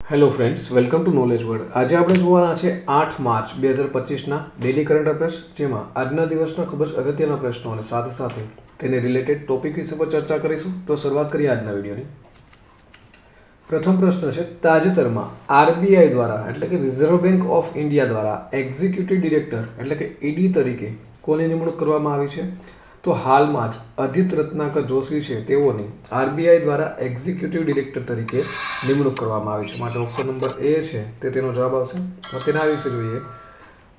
Hello friends, welcome to knowledge world. આજે આપણે જોવાના છે 8 માર્ચ 2025ના ડેલી કરંટ અફેર્સ, જેમાં આજના દિવસના ખૂબ જ અગત્યના પ્રશ્નો અને સાથે સાથે તેને રિલેટેડ ટોપિક વિશે પર ચર્ચા કરીશું. તો શરૂઆત કરીએ આજના વિડીયોની. પ્રથમ પ્રશ્ન છે, તાજેતરમાં આરબીઆઈ દ્વારા એટલે કે રિઝર્વ બેંક ઓફ ઇન્ડિયા દ્વારા એક્ઝિક્યુટિવ ડિરેક્ટર એટલે કે ઈડી તરીકે કોની નિમણૂક કરવામાં આવી છે? તો હાલમાં જ અજીત રત્નાકર જોશી છે તેઓની આરબીઆઈ દ્વારા એક્ઝિક્યુટિવ ડિરેક્ટર તરીકે નિમણૂક કરવામાં આવી છે. માટે ઓપ્શન નંબર એ છે તે તેનો જવાબ આવશે. તેના વિશે જોઈએ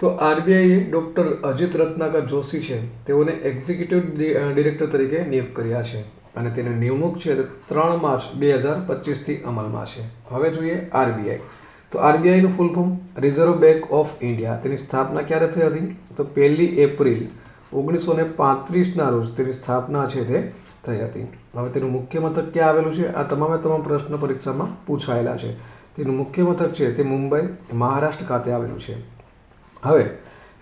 તો આરબીઆઈએ ડૉક્ટર અજીત રત્નાકર જોશી છે તેઓને એક્ઝિક્યુટિવ ડિરેક્ટર તરીકે નિયુક્ત કર્યા છે અને તેની નિમણૂક છે 3 માર્ચ 2025થી અમલમાં છે. હવે જોઈએ આરબીઆઈ. તો આરબીઆઈનું full form reserve bank of India. તેની સ્થાપના ક્યારે થઈ હતી? તો 1 એપ્રિલ 1935ના રોજ તેની સ્થાપના છે તે થઈ હતી. હવે તેનું મુખ્ય મથક ક્યાં આવેલું છે? આ તમામે તમામ પ્રશ્ન પરીક્ષામાં પૂછાયેલા છે. તેનું મુખ્ય મથક છે તે મુંબઈ, મહારાષ્ટ્ર ખાતે આવેલું છે. હવે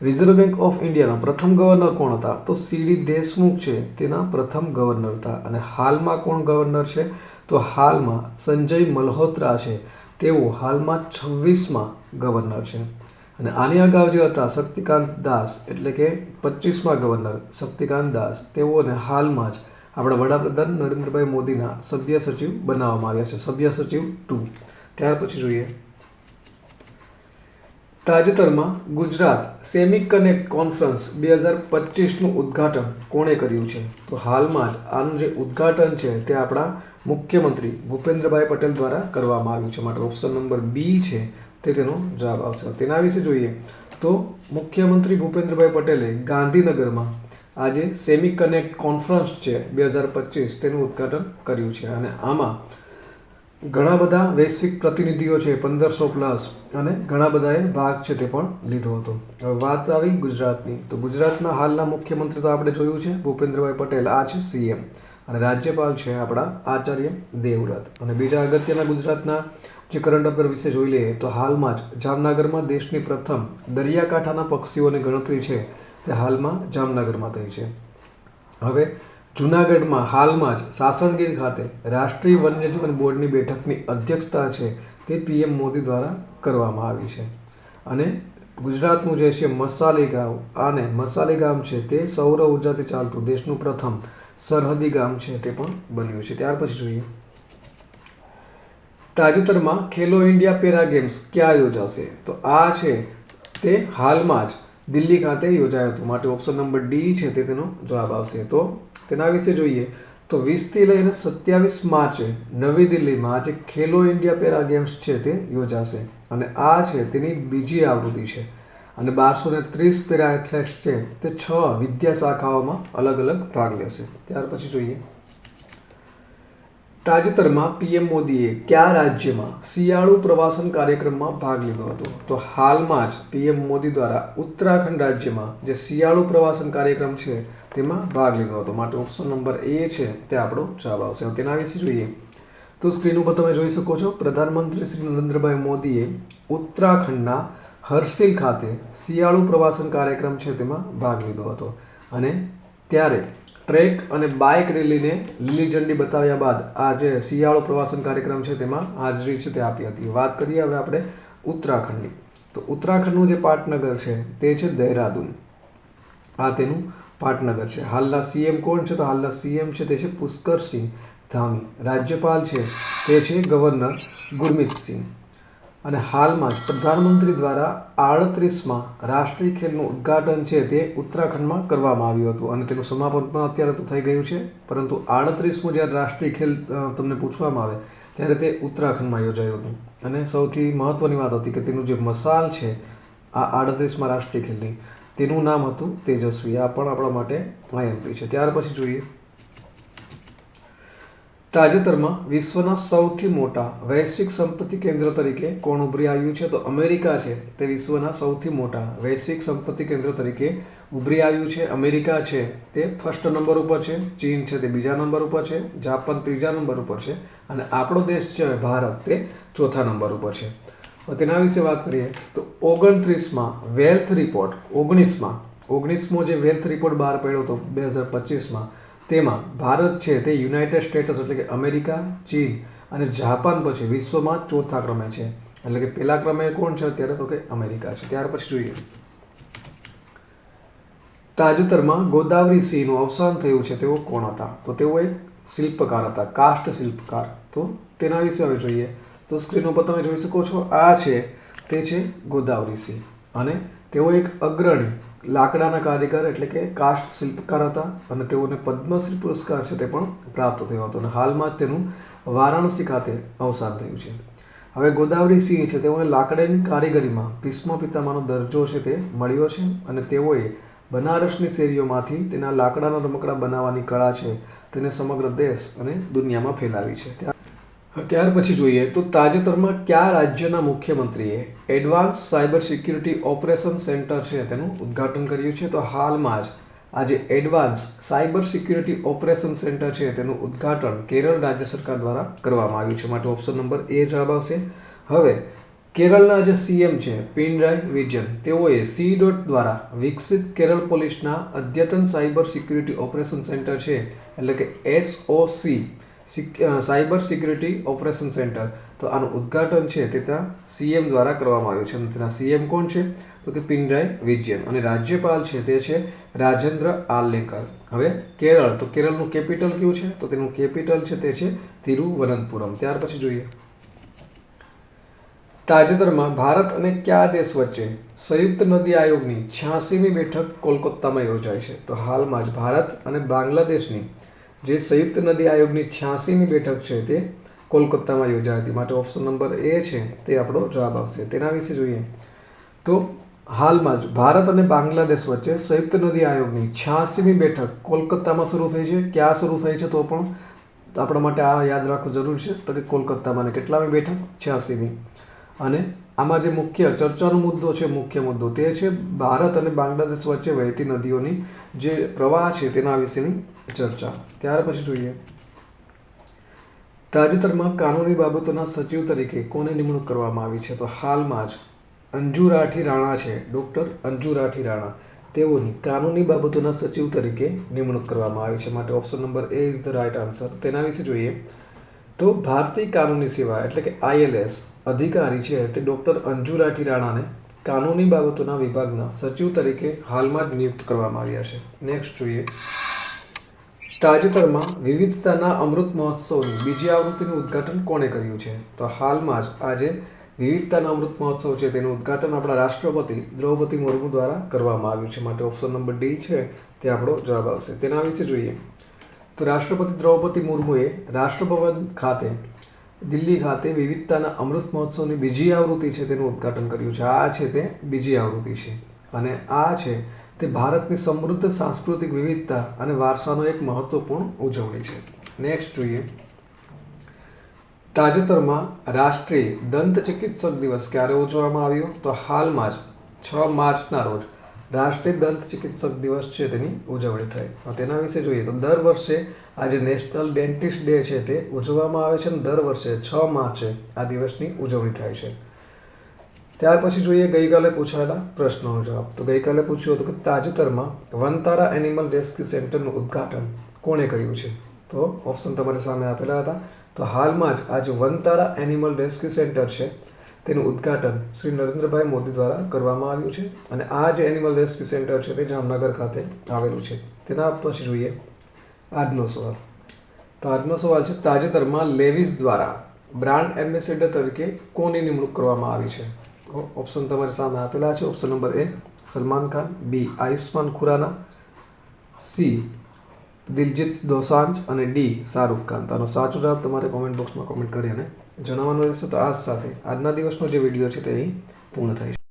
રિઝર્વ બેંક ઓફ ઇન્ડિયાના પ્રથમ ગવર્નર કોણ હતા? તો સીડી દેશમુખ છે તેના પ્રથમ ગવર્નર હતા. અને હાલમાં કોણ ગવર્નર છે? તો હાલમાં સંજય મલ્હોત્રા છે, તેઓ હાલમાં 26મા ગવર્નર છે. અને આની અગાઉ જે હતા શક્તિકાંત દાસ એટલે કે 25મા ગવર્નર શક્તિકાંત દાસ, તેઓને હાલમાં જ આપણા વડાપ્રધાન નરેન્દ્રભાઈ મોદીના સભ્ય સચિવ બનાવવામાં આવ્યા છે, સભ્ય સચિવ 2. ત્યાર પછી જોઈએ, તાજેતરમાં ગુજરાત સેમી કનેક્ટ કોન્ફરન્સ 2025નું ઉદ્ઘાટન કોણે કર્યું છે? તો હાલમાં જ આનું જે ઉદ્ઘાટન છે તે આપણા મુખ્યમંત્રી ભૂપેન્દ્રભાઈ પટેલ દ્વારા કરવામાં આવ્યું છે. માટે ઓપ્શન નંબર બી છે તે તેનો જવાબ આવશે. તેના વિશે જોઈએ તો મુખ્યમંત્રી ભૂપેન્દ્રભાઈ પટેલે ગાંધીનગરમાં આજે સેમી કનેક્ટ કોન્ફરન્સ છે 2025 તેનું ઉદ્ઘાટન કર્યું છે. અને આમાં ઘણા બધા વૈશ્વિક પ્રતિનિધિઓ છે, 1500 પ્લસ, અને ઘણા બધાએ ભાગ છે તે પણ લીધો હતો. હવે વાત આવી ગુજરાતની. તો ગુજરાતના હાલના મુખ્યમંત્રી તો આપણે જોયું છે ભૂપેન્દ્રભાઈ પટેલ, આ છે સીએમ, અને રાજ્યપાલ છે આપણા આચાર્ય દેવવ્રત. અને બીજા અગત્યના ગુજરાતના જે કરંટ અફેર વિશે જોઈ લઈએ તો હાલમાં જ જામનગરમાં દેશની પ્રથમ દરિયાકાંઠાના પક્ષીઓની ગણતરી છે તે હાલમાં જામનગરમાં થઈ છે. હવે જૂનાગઢમાં હાલમાં જ સાસણગીર ખાતે રાષ્ટ્રીય વન્યજીવન બોર્ડની બેઠકની અધ્યક્ષતા છે તે પીએમ મોદી દ્વારા કરવામાં આવી છે. અને ગુજરાતનું જે છે મસાલી ગામ, આને મસાલી ગામ છે તે સૌર ઉર્જાથી ચાલતું દેશનું પ્રથમ સરહદી ગામ છે તે પણ બન્યું છે. ત્યાર પછી જોઈએ, તાજેતરમાં ખેલો ઇન્ડિયા પેરા ગેમ્સ ક્યાં યોજાશે? તો આ છે તે હાલમાં જ દિલ્હી ખાતે યોજાયું હતું. માટે ઓપ્શન નંબર ડી છે તે તેનો જવાબ આવશે. તો તેના વિશે જોઈએ તો 20થી લઈને 27 માર્ચે નવી દિલ્હીમાં જે ખેલો ઇન્ડિયા પેરા ગેમ્સ છે તે યોજાશે. અને આ છે તેની બીજી આવૃત્તિ છે. અને 1230 પેરા એથ્લેટ્સ છે તે 6 વિદ્યા શાખાઓમાં અલગ અલગ ભાગ લેશે. ત્યાર પછી જોઈએ, તાજેતરમાં પીએમ મોદીએ કયા રાજ્યમાં શિયાળુ પ્રવાસન કાર્યક્રમમાં ભાગ લીધો હતો? તો હાલમાં જ પીએમ મોદી દ્વારા ઉત્તરાખંડ રાજ્યમાં જે શિયાળુ પ્રવાસન કાર્યક્રમ છે તેમાં ભાગ લીધો હતો. માટે ઓપ્શન નંબર એ છે તે આપણો જવાબ આવશે. તેના વિશે જોઈએ તો સ્ક્રીન ઉપર તમે જોઈ શકો છો, પ્રધાનમંત્રી શ્રી નરેન્દ્રભાઈ મોદીએ ઉત્તરાખંડના હર્ષિલ ખાતે શિયાળુ પ્રવાસન કાર્યક્રમ છે તેમાં ભાગ લીધો હતો. અને ત્યારે ટ્રેક અને બાઇક રેલીને લીલી ઝંડી બતાવ્યા બાદ આ જે શિયાળુ પ્રવાસન કાર્યક્રમ છે તેમાં હાજરી છે તે આપી હતી. વાત કરીએ હવે આપણે ઉત્તરાખંડની. તો ઉત્તરાખંડનું જે પાટનગર છે તે છે દહેરાદૂન. આ તેનું પાટનગર છે. હાલના સીએમ કોણ છે? તો હાલના સીએમ છે તે છે પુષ્કરસિંહ ધામી. રાજ્યપાલ છે તે છે ગવર્નર ગુરમીતસિંહ. અને હાલમાં જ પ્રધાનમંત્રી દ્વારા 38મા રાષ્ટ્રીય ખેલનું ઉદ્ઘાટન છે તે ઉત્તરાખંડમાં કરવામાં આવ્યું હતું. અને તેનું સમાપન પણ અત્યારે તો થઈ ગયું છે. પરંતુ 38મું જ્યારે રાષ્ટ્રીય ખેલ તમને પૂછવામાં આવે ત્યારે તે ઉત્તરાખંડમાં યોજાયું હતું. અને સૌથી મહત્ત્વની વાત હતી કે તેનું જે મશાલ છે આ 38મા રાષ્ટ્રીય ખેલની, તેનું નામ હતું તેજસ્વી. આ પણ આપણા માટે આઈએમપી છે. ત્યાર પછી જોઈએ, તાજેતરમાં વિશ્વના સૌથી મોટા વૈશ્વિક સંપત્તિ કેન્દ્ર તરીકે કોણ ઉભરી આવ્યું છે? તો અમેરિકા છે તે વિશ્વના સૌથી મોટા વૈશ્વિક સંપત્તિ કેન્દ્ર તરીકે ઉભરી આવ્યું છે. અમેરિકા છે તે ફર્સ્ટ નંબર ઉપર છે, ચીન છે તે બીજા નંબર ઉપર છે, જાપાન ત્રીજા નંબર ઉપર છે, અને આપણો દેશ છે ભારત તે ચોથા નંબર ઉપર છે. તેના વિશે વાત કરીએ તો 29મા વેલ્થ રિપોર્ટ 19મો જે વેલ્થ રિપોર્ટ બહાર પડ્યો હતો 2025માં, તેમાં ભારત છે તે યુનાઇટેડ સ્ટેટ્સ એટલે કે અમેરિકા, ચીન અને જાપાન પછી વિશ્વમાં ચોથા ક્રમે છે. એટલે કે પહેલા ક્રમે કોણ છે અત્યારે? તો કે અમેરિકા છે. ત્યાર પછી જોઈએ તાજેતરમાં ગોદાવરી સિંહનું અવસાન થયું છે તેઓ કોણ હતા? તો તેઓ એક શિલ્પકાર હતા, કાસ્ટ શિલ્પકાર. તો તેના વિશે હવે જોઈએ. તો સ્ક્રીન ઉપર તમે જોઈ શકો છો, આ છે તે છે ગોદાવરી સિંહ અને તેઓ એક અગ્રણી લાકડાના કારીગર એટલે કે કાસ્ટ શિલ્પકાર હતા અને તેઓને પદ્મશ્રી પુરસ્કાર છે તે પણ પ્રાપ્ત થયો હતો અને હાલમાં જ તેનું વારાણસી ખાતે અવસાન થયું છે. હવે ગોદાવરી સિંહ છે તેઓને લાકડાની કારીગરીમાં ભીષ્મ પિતામહનો દરજ્જો છે તે મળ્યો છે અને તેઓએ બનારસની શેરીઓમાંથી તેના લાકડાના રમકડા બનાવવાની કળા છે તેને સમગ્ર દેશ અને દુનિયામાં ફેલાવી છે. ત્યાર પછી જોઈએ તો તાજેતરમાં કયા રાજ્યના મુખ્યમંત્રીએ advance cyber security operation centre છે તેનું ઉદ્ઘાટન કર્યું છે? તો હાલમાં જ આજે advance cyber security operation centre છે તેનું ઉદ્ઘાટન કેરળ રાજ્ય સરકાર દ્વારા કરવામાં આવ્યું છે. માટે ઓપ્શન નંબર એ જવાબ આવશે. હવે કેરળના જે સીએમ છે પિનરાઈ વિજયન, તેઓએ સી દ્વારા વિકસિત કેરળ પોલીસના અદ્યતન સાયબર સિક્યુરિટી ઓપરેશન સેન્ટર છે એટલે કે SOC cyber security operation centre, તો આનું ઉદ્ઘાટન છે તે ત્યાં સીએમ દ્વારા કરવામાં આવ્યું છે અને તેના સીએમ કોણ છે? તો કે પિનરાઈ વિજયન અને રાજ્યપાલ છે તે છે રાજેન્દ્ર આર્લેકર. હવે કેરળ, તો કેરળનું કેપિટલ કયું છે? તો તેનું કેપિટલ છે તે છે તિરુવનંતપુરમ. ત્યાર પછી જોઈએ તાજેતરમાં ભારત અને કયા દેશ વચ્ચે સંયુક્ત નદી આયોગની 86મી બેઠક કોલકાતામાં યોજાઈ છે? તો હાલમાં જ ભારત અને બાંગ્લાદેશની જે સંયુક્ત નદી આયોગની 86મી બેઠક છે તે કોલકાતામાં યોજાઈ હતી. માટે ઓપ્શન નંબર એ છે તે આપણો જવાબ આવશે. તેના વિશે જોઈએ તો હાલમાં જ ભારત અને બાંગ્લાદેશ વચ્ચે સંયુક્ત નદી આયોગની 86મી બેઠક કોલકાતામાં શરૂ થઈ છે. ક્યાં શરૂ થઈ છે? તો પણ આપણા માટે આ યાદ રાખવું જરૂરી છે. તો કે કોલકાતામાં. કેટલામી બેઠક? 86મી. અને આમાં જે મુખ્ય ચર્ચાનો મુદ્દો છે, મુખ્ય મુદ્દો તે છે ભારત અને બાંગ્લાદેશ વચ્ચે વહેતી નદીઓની જે પ્રવાહ છે તેના વિશેની ચર્ચા. ત્યાર પછી જોઈએ તાજેતરમાં કાનૂની બાબતોના સચિવ તરીકે કોને નિમણૂક કરવામાં આવી છે? તો હાલમાં જ અંજુ રાઠી રાણા છે, ડૉક્ટર અંજુ રાઠી રાણા, તેઓની કાનૂની બાબતોના સચિવ તરીકે નિમણૂક કરવામાં આવી છે. માટે option number A is the right answer. તેના વિશે જોઈએ તો ભારતીય કાનૂની સેવા એટલે કે ILS અધિકારી છે તે ડૉક્ટર અંજુ રાઠી રાણાને કાનૂની બાબતોના વિભાગના સચિવ તરીકે હાલમાં જ નિયુક્ત કરવામાં આવ્યા છે. નેક્સ્ટ જોઈએ તાજેતરમાં વિવિધતાના અમૃત મહોત્સવની બીજી આવૃત્તિનું ઉદ્ઘાટન કોણે કર્યું છે? તો હાલમાં જ આજે વિવિધતાના અમૃત મહોત્સવ છે તેનું ઉદ્ઘાટન આપણા રાષ્ટ્રપતિ દ્રૌપદી મુર્મુ દ્વારા કરવામાં આવ્યું છે. માટે ઓપ્શન નંબર ડી છે તે આપણો જવાબ આવશે. તેના વિશે જોઈએ તો રાષ્ટ્રપતિ દ્રૌપદી મુર્મુએ રાષ્ટ્રભવન ખાતે દિલ્હી ખાતે વિવિધતાના અમૃત મહોત્સવની બીજી આવૃત્તિ છે તેનું ઉદ્ઘાટન કર્યું છે. આ છે તે બીજી આવૃત્તિ છે અને આ છે તે ભારતની સમૃદ્ધ સાંસ્કૃતિક વિવિધતા અને વારસાનો એક મહત્વપૂર્ણ ઉજવણી છે. નેક્સ્ટ જોઈએ તાજેતરમાં રાષ્ટ્રીય દંત ચિકિત્સક દિવસ ક્યારે ઉજવવામાં આવ્યો? તો હાલમાં જ 6 માર્ચના રોજ રાષ્ટ્રીય દંત ચિકિત્સક દિવસ છે તેની ઉજવણી થઈ. તેના વિશે જોઈએ તો દર વર્ષે આજે નેશનલ ડેન્ટિસ્ટ ડે છે તે ઉજવવામાં આવે છે અને દર વર્ષે 6 માર્ચે આ દિવસની ઉજવણી થાય છે. ત્યાર પછી જોઈએ ગઈકાલે પૂછાયેલા પ્રશ્નોનો જવાબ. તો ગઈકાલે પૂછ્યું હતું કે તાજેતરમાં વનતારા એનિમલ રેસ્ક્યુ સેન્ટરનું ઉદ્ઘાટન કોણે કર્યું છે? તો ઓપ્શન તમારી સામે આપેલા હતા. તો હાલમાં જ આજે વનતારા એનિમલ રેસ્ક્યુ સેન્ટર છે તેનું ઉદ્ઘાટન શ્રી નરેન્દ્રભાઈ મોદી દ્વારા કરવામાં આવ્યું છે અને આ જે એનિમલ રેસ્ક્યુ સેન્ટર છે તે જામનગર ખાતે આવેલું છે. તેના પછી જોઈએ આજનો સવાલ. તો આજનો સવાલ છે તાજેતરમાં લેવિસ દ્વારા બ્રાન્ડ એમ્બેસેડર તરીકે કોની નિમણૂક કરવામાં આવી છે? ઓપ્શન તમારી સામે આપેલા છે. ઓપ્શન નંબર એ સલમાન ખાન, બી આયુષ્માન ખુરાના, સી દિલજીત દોસાંઝ અને ડી શાહરૂખ ખાન. તો આનો સાચો જવાબ તમારે કોમેન્ટ બોક્સમાં કોમેન્ટ કરી અને જણાવવાનો રહેશે. તો આ સાથે આજના દિવસનો જે વિડીયો છે તે અહીં પૂર્ણ થાય છે.